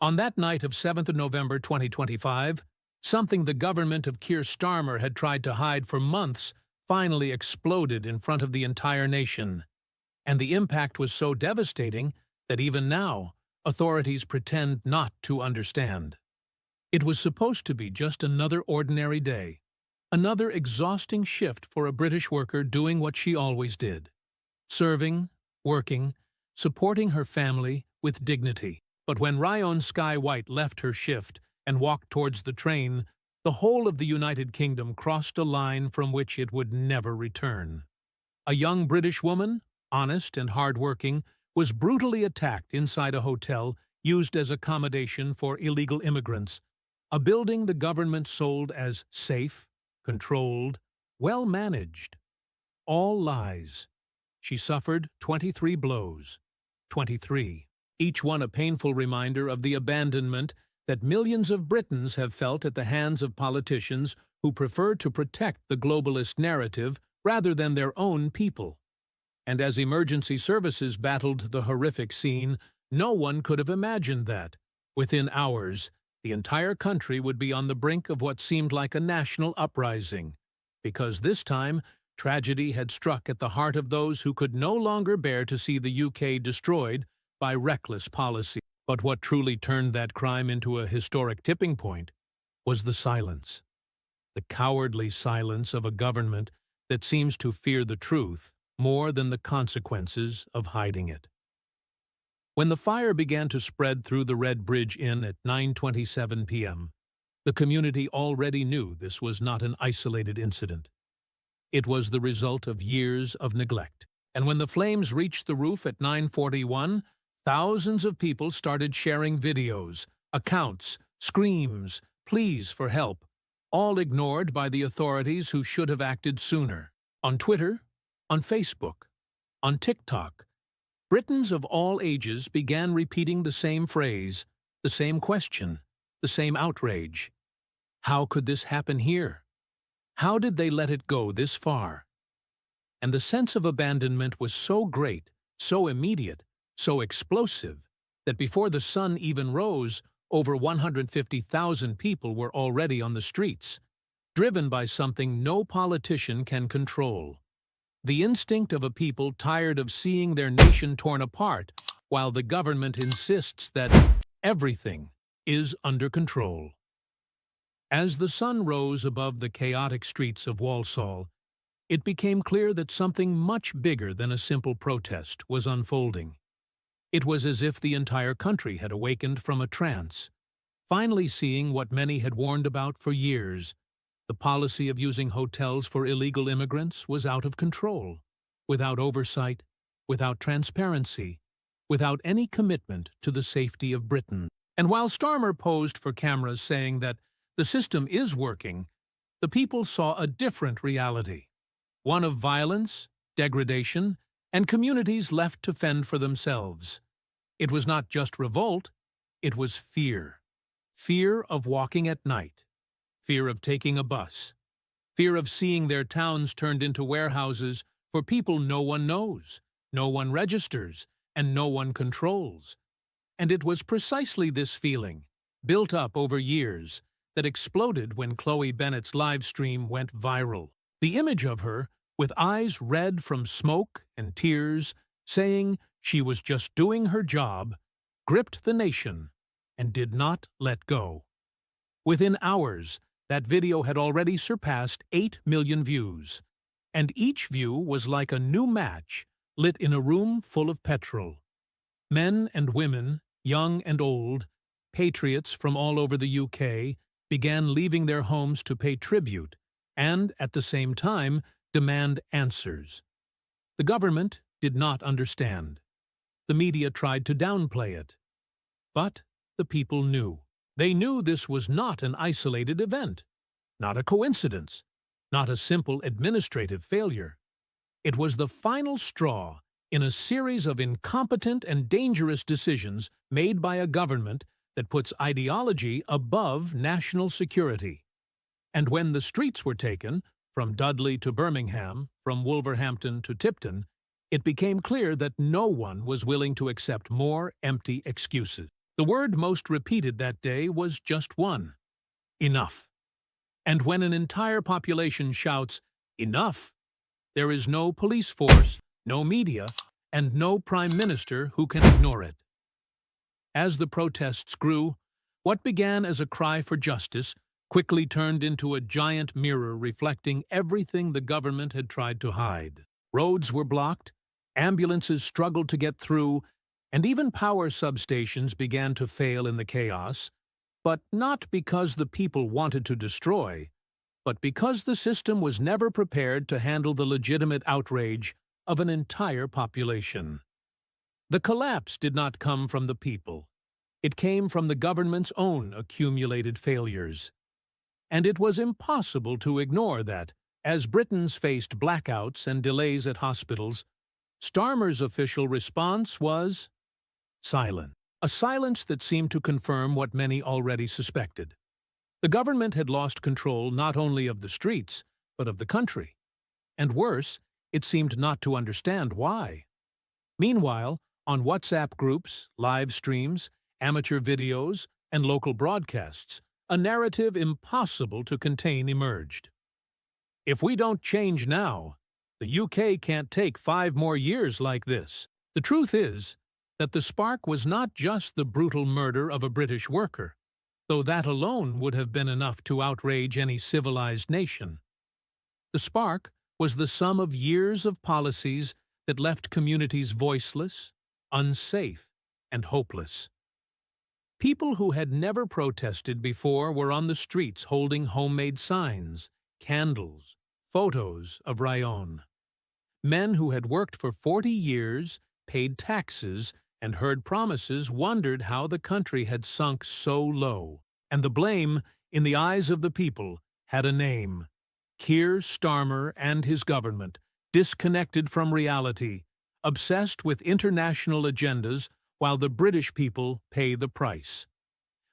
On that night of 7th of November 2025, something the government of Keir Starmer had tried to hide for months finally exploded in front of the entire nation. And the impact was so devastating that even now, authorities pretend not to understand. It was supposed to be just another ordinary day, another exhausting shift for a British worker doing what she always did, serving, working, supporting her family with dignity. But when Ryan Sky White left her shift and walked towards the train, the whole of the United Kingdom crossed a line from which it would never return. A young British woman, honest and hard-working, was brutally attacked inside a hotel used as accommodation for illegal immigrants, a building the government sold as safe, controlled, well-managed. All lies. She suffered 23 blows. 23. Each one a painful reminder of the abandonment that millions of Britons have felt at the hands of politicians who prefer to protect the globalist narrative rather than their own people. And as emergency services battled the horrific scene, no one could have imagined that, within hours, the entire country would be on the brink of what seemed like a national uprising, because this time, tragedy had struck at the heart of those who could no longer bear to see the UK destroyed by reckless policy. But what truly turned that crime into a historic tipping point was the silence. The cowardly silence of a government that seems to fear the truth more than the consequences of hiding it. When the fire began to spread through the Red Bridge Inn at 9:27 p.m., the community already knew this was not an isolated incident. It was the result of years of neglect. And when the flames reached the roof at 9:41, thousands of people started sharing videos, accounts, screams, pleas for help, all ignored by the authorities who should have acted sooner. On Twitter, on Facebook, on TikTok, Britons of all ages began repeating the same phrase, the same question, the same outrage. How could this happen here? How did they let it go this far? And the sense of abandonment was so great, so immediate, so explosive, that before the sun even rose, over 150,000 people were already on the streets, driven by something no politician can control. The instinct of a people tired of seeing their nation torn apart, while the government insists that everything is under control. As the sun rose above the chaotic streets of Walsall, it became clear that something much bigger than a simple protest was unfolding. It was as if the entire country had awakened from a trance, finally seeing what many had warned about for years. The policy of using hotels for illegal immigrants was out of control, without oversight, without transparency, without any commitment to the safety of Britain. And while Starmer posed for cameras saying that the system is working, the people saw a different reality, one of violence, degradation, and communities left to fend for themselves. It was not just revolt, it was fear. Fear of walking at night. Fear of taking a bus. Fear of seeing their towns turned into warehouses for people no one knows, no one registers, and no one controls. And it was precisely this feeling, built up over years, that exploded when Chloe Bennett's live stream went viral. The image of her, with eyes red from smoke and tears, saying she was just doing her job, gripped the nation and did not let go. Within hours, that video had already surpassed 8 million views, and each view was like a new match lit in a room full of petrol. Men and women, young and old, patriots from all over the UK, began leaving their homes to pay tribute and, at the same time, demand answers. The government did not understand. The media tried to downplay it. But the people knew. They knew this was not an isolated event, not a coincidence, not a simple administrative failure. It was the final straw in a series of incompetent and dangerous decisions made by a government that puts ideology above national security. And when the streets were taken, from Dudley to Birmingham, from Wolverhampton to Tipton, it became clear that no one was willing to accept more empty excuses. The word most repeated that day was just one: enough. And when an entire population shouts, "Enough!" there is no police force, no media, and no prime minister who can ignore it. As the protests grew, what began as a cry for justice quickly turned into a giant mirror reflecting everything the government had tried to hide. Roads were blocked, ambulances struggled to get through, and even power substations began to fail in the chaos, but not because the people wanted to destroy, but because the system was never prepared to handle the legitimate outrage of an entire population. The collapse did not come from the people. It came from the government's own accumulated failures. And it was impossible to ignore that, as Britons faced blackouts and delays at hospitals, Starmer's official response was silent. A silence that seemed to confirm what many already suspected. The government had lost control not only of the streets, but of the country. And worse, it seemed not to understand why. Meanwhile, on WhatsApp groups, live streams, amateur videos, and local broadcasts, a narrative impossible to contain emerged. If we don't change now, the UK can't take 5 more years like this. The truth is that the spark was not just the brutal murder of a British worker, though that alone would have been enough to outrage any civilized nation. The spark was the sum of years of policies that left communities voiceless, unsafe, and hopeless. People who had never protested before were on the streets holding homemade signs, candles, photos of Rayon. Men who had worked for 40 years, paid taxes, and heard promises wondered how the country had sunk so low. And the blame, in the eyes of the people, had a name: Keir Starmer and his government, disconnected from reality, obsessed with international agendas while the British people pay the price.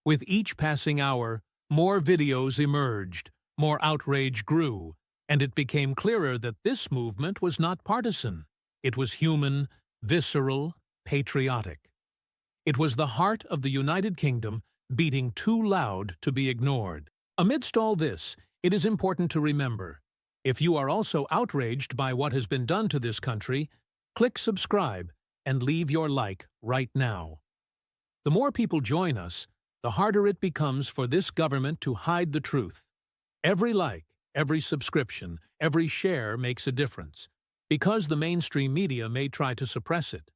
With each passing hour, more videos emerged, more outrage grew, and it became clearer that this movement was not partisan. It was human, visceral, patriotic. It was the heart of the United Kingdom beating too loud to be ignored. Amidst all this, it is important to remember, if you are also outraged by what has been done to this country, click subscribe and leave your like right now. The more people join us, the harder it becomes for this government to hide the truth. Every like, every subscription, every share makes a difference, because the mainstream media may try to suppress it.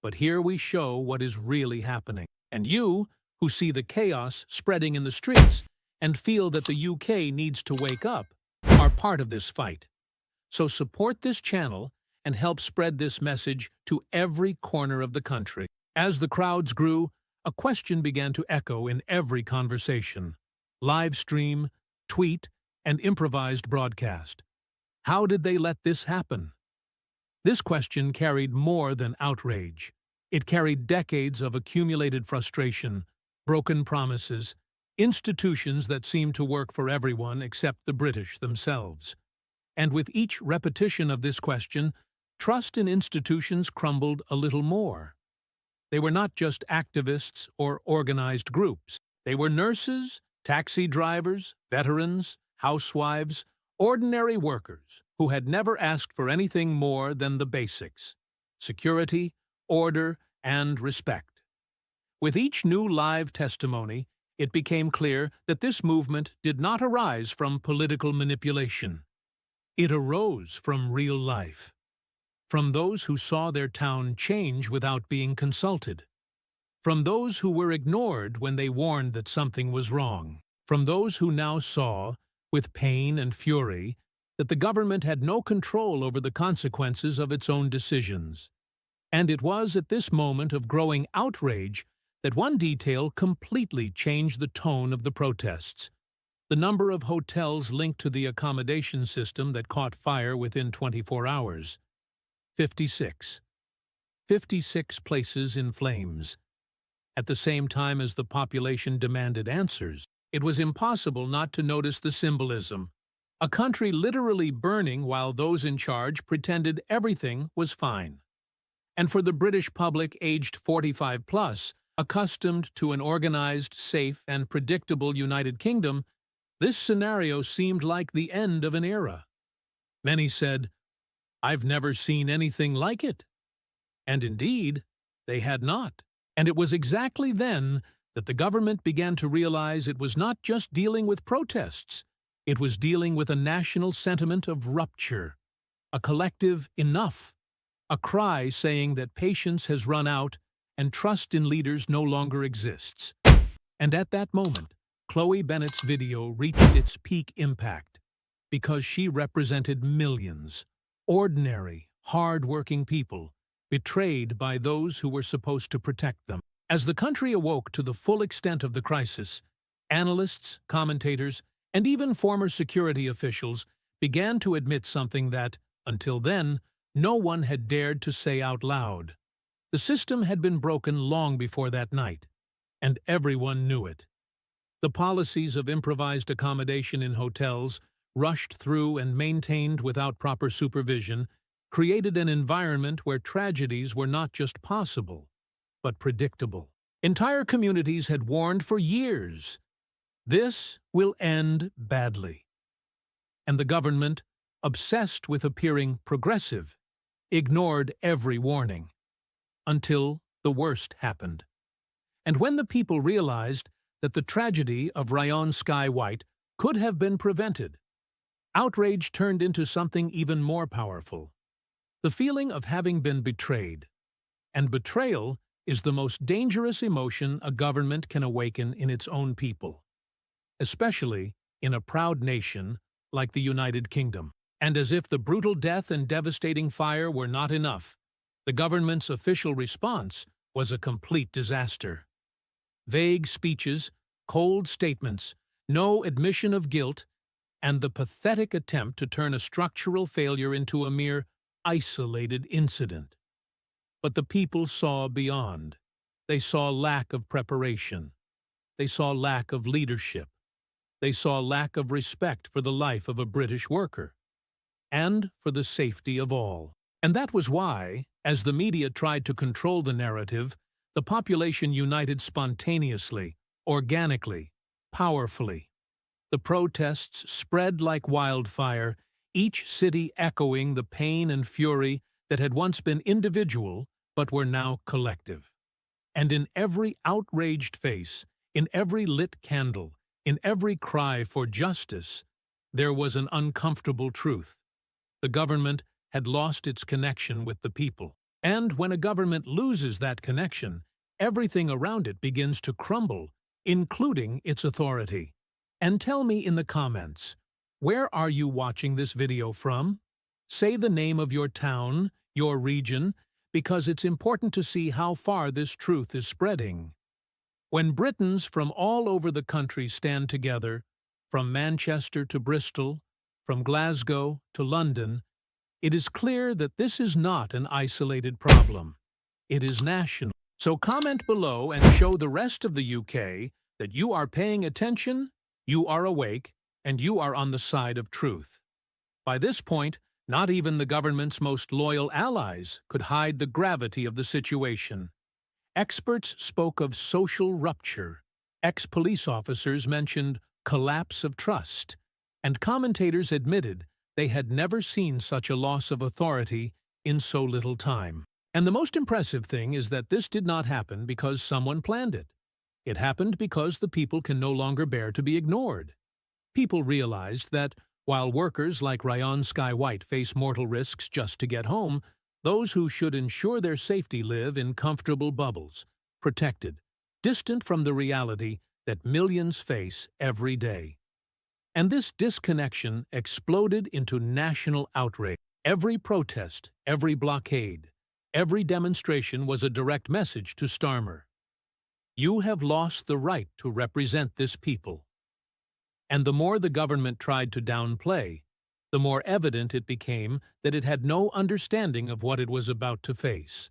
But here we show what is really happening. And you, who see the chaos spreading in the streets and feel that the UK needs to wake up, are part of this fight. So support this channel and help spread this message to every corner of the country. As the crowds grew, a question began to echo in every conversation: live stream, tweet, and improvised broadcast. How did they let this happen? This question carried more than outrage. It carried decades of accumulated frustration, broken promises, institutions that seemed to work for everyone except the British themselves. And with each repetition of this question, trust in institutions crumbled a little more. They were not just activists or organized groups. They were nurses, taxi drivers, veterans, housewives, ordinary workers who had never asked for anything more than the basics: security, order, and respect. With each new live testimony, it became clear that this movement did not arise from political manipulation. It arose from real life, from those who saw their town change without being consulted, from those who were ignored when they warned that something was wrong, from those who now saw, with pain and fury, that the government had no control over the consequences of its own decisions. And it was at this moment of growing outrage that one detail completely changed the tone of the protests: the number of hotels linked to the accommodation system that caught fire within 24 hours. 56. 56 places in flames. At the same time as the population demanded answers, it was impossible not to notice the symbolism. A country literally burning while those in charge pretended everything was fine. And for the British public aged 45 plus, Accustomed to an organized, safe, and predictable United Kingdom, this scenario seemed like the end of an era. Many said, "I've never seen anything like it." And indeed, they had not. And it was exactly then that the government began to realize it was not just dealing with protests, it was dealing with a national sentiment of rupture, a collective enough, a cry saying that patience has run out and trust in leaders no longer exists. And at that moment, Chloe Bennett's video reached its peak impact because she represented millions, ordinary, hard-working people, betrayed by those who were supposed to protect them. As the country awoke to the full extent of the crisis, analysts, commentators, and even former security officials began to admit something that, until then, no one had dared to say out loud. The system had been broken long before that night, and everyone knew it. The policies of improvised accommodation in hotels, rushed through and maintained without proper supervision, created an environment where tragedies were not just possible, but predictable. Entire communities had warned for years, "This will end badly." And the government, obsessed with appearing progressive, ignored every warning, until the worst happened. And when the people realized that the tragedy of Rayon Sky White could have been prevented, outrage turned into something even more powerful: the feeling of having been betrayed. And betrayal is the most dangerous emotion a government can awaken in its own people, especially in a proud nation like the United Kingdom. And as if the brutal death and devastating fire were not enough, the government's official response was a complete disaster. Vague speeches, cold statements, no admission of guilt, and the pathetic attempt to turn a structural failure into a mere isolated incident. But the people saw beyond. They saw lack of preparation. They saw lack of leadership. They saw lack of respect for the life of a British worker, and for the safety of all. And that was why, as the media tried to control the narrative, the population united spontaneously, organically, powerfully. The protests spread like wildfire, each city echoing the pain and fury that had once been individual but were now collective. And in every outraged face, in every lit candle, in every cry for justice, there was an uncomfortable truth. The government had lost its connection with the people. And when a government loses that connection, everything around it begins to crumble, including its authority. And tell me in the comments, where are you watching this video from? Say the name of your town, your region, because it's important to see how far this truth is spreading. When Britons from all over the country stand together, from Manchester to Bristol, from Glasgow to London, it is clear that this is not an isolated problem. It is national. So comment below and show the rest of the UK that you are paying attention, you are awake, and you are on the side of truth. By this point, not even the government's most loyal allies could hide the gravity of the situation. Experts spoke of social rupture, ex-police officers mentioned collapse of trust, and commentators admitted they had never seen such a loss of authority in so little time. And the most impressive thing is that this did not happen because someone planned it. It happened because the people can no longer bear to be ignored. People realized that, while workers like Rayon Sky White face mortal risks just to get home, those who should ensure their safety live in comfortable bubbles, protected, distant from the reality that millions face every day. And this disconnection exploded into national outrage. Every protest, every blockade, every demonstration was a direct message to Starmer. You have lost the right to represent this people. And the more the government tried to downplay, the more evident it became that it had no understanding of what it was about to face.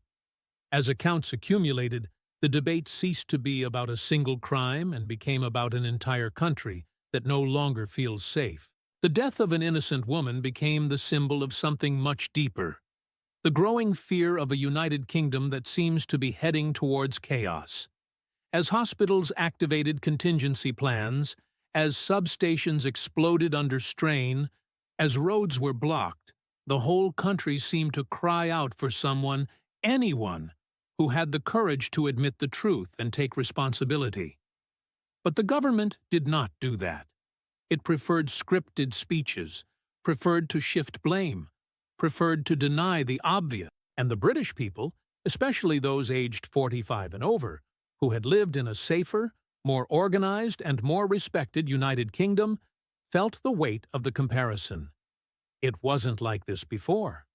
As accounts accumulated, the debate ceased to be about a single crime and became about an entire country that no longer feels safe. The death of an innocent woman became the symbol of something much deeper: the growing fear of a United Kingdom that seems to be heading towards chaos. As hospitals activated contingency plans, as substations exploded under strain, as roads were blocked, the whole country seemed to cry out for someone, anyone, who had the courage to admit the truth and take responsibility. But the government did not do that. It preferred scripted speeches, preferred to shift blame, preferred to deny the obvious, and the British people, especially those aged 45 and over, who had lived in a safer, more organized and more respected United Kingdom, felt the weight of the comparison. It wasn't like this before.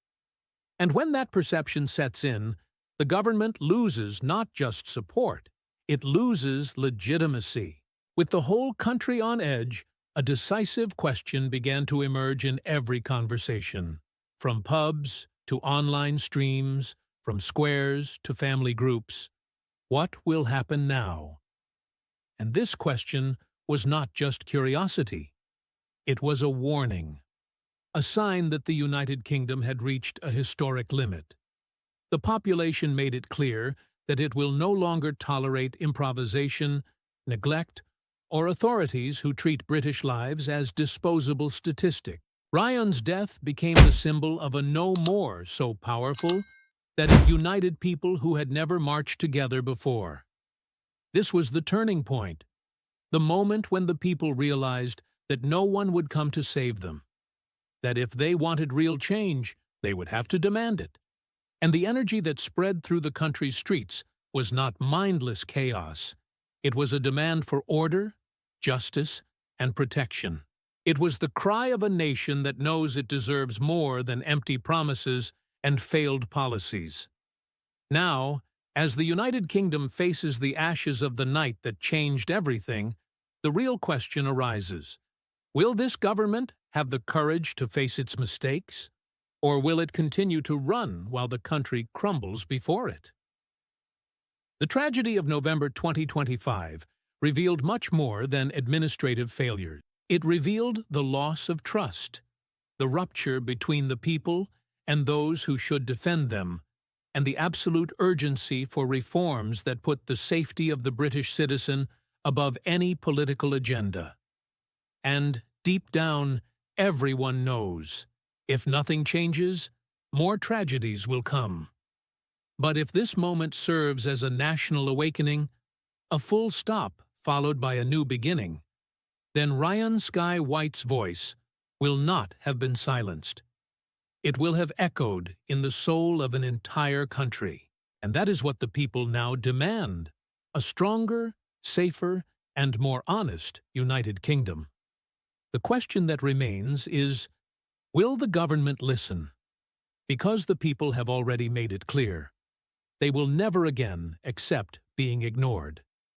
And when that perception sets in, the government loses not just support, it loses legitimacy. With the whole country on edge, a decisive question began to emerge in every conversation. From pubs to online streams, from squares to family groups. What will happen now? And this question was not just curiosity. It was a warning, a sign that the United Kingdom had reached a historic limit. The population made it clear that it will no longer tolerate improvisation, neglect, or authorities who treat British lives as disposable statistics. Ryan's death became the symbol of a no more so powerful that it united people who had never marched together before. This was the turning point, the moment when the people realized that no one would come to save them, that if they wanted real change, they would have to demand it. And the energy that spread through the country's streets was not mindless chaos. It was a demand for order, justice, and protection. It was the cry of a nation that knows it deserves more than empty promises and failed policies. Now, as the United Kingdom faces the ashes of the night that changed everything, the real question arises. Will this government have the courage to face its mistakes? Or will it continue to run while the country crumbles before it? The tragedy of November 2025 revealed much more than administrative failures. It revealed the loss of trust, the rupture between the people and those who should defend them, and the absolute urgency for reforms that put the safety of the British citizen above any political agenda. And, deep down, everyone knows, if nothing changes, more tragedies will come. But if this moment serves as a national awakening, a full stop followed by a new beginning, then Ryan Sky White's voice will not have been silenced. It will have echoed in the soul of an entire country. And that is what the people now demand, a stronger, safer, and more honest United Kingdom. The question that remains is, will the government listen? Because the people have already made it clear. They will never again accept being ignored.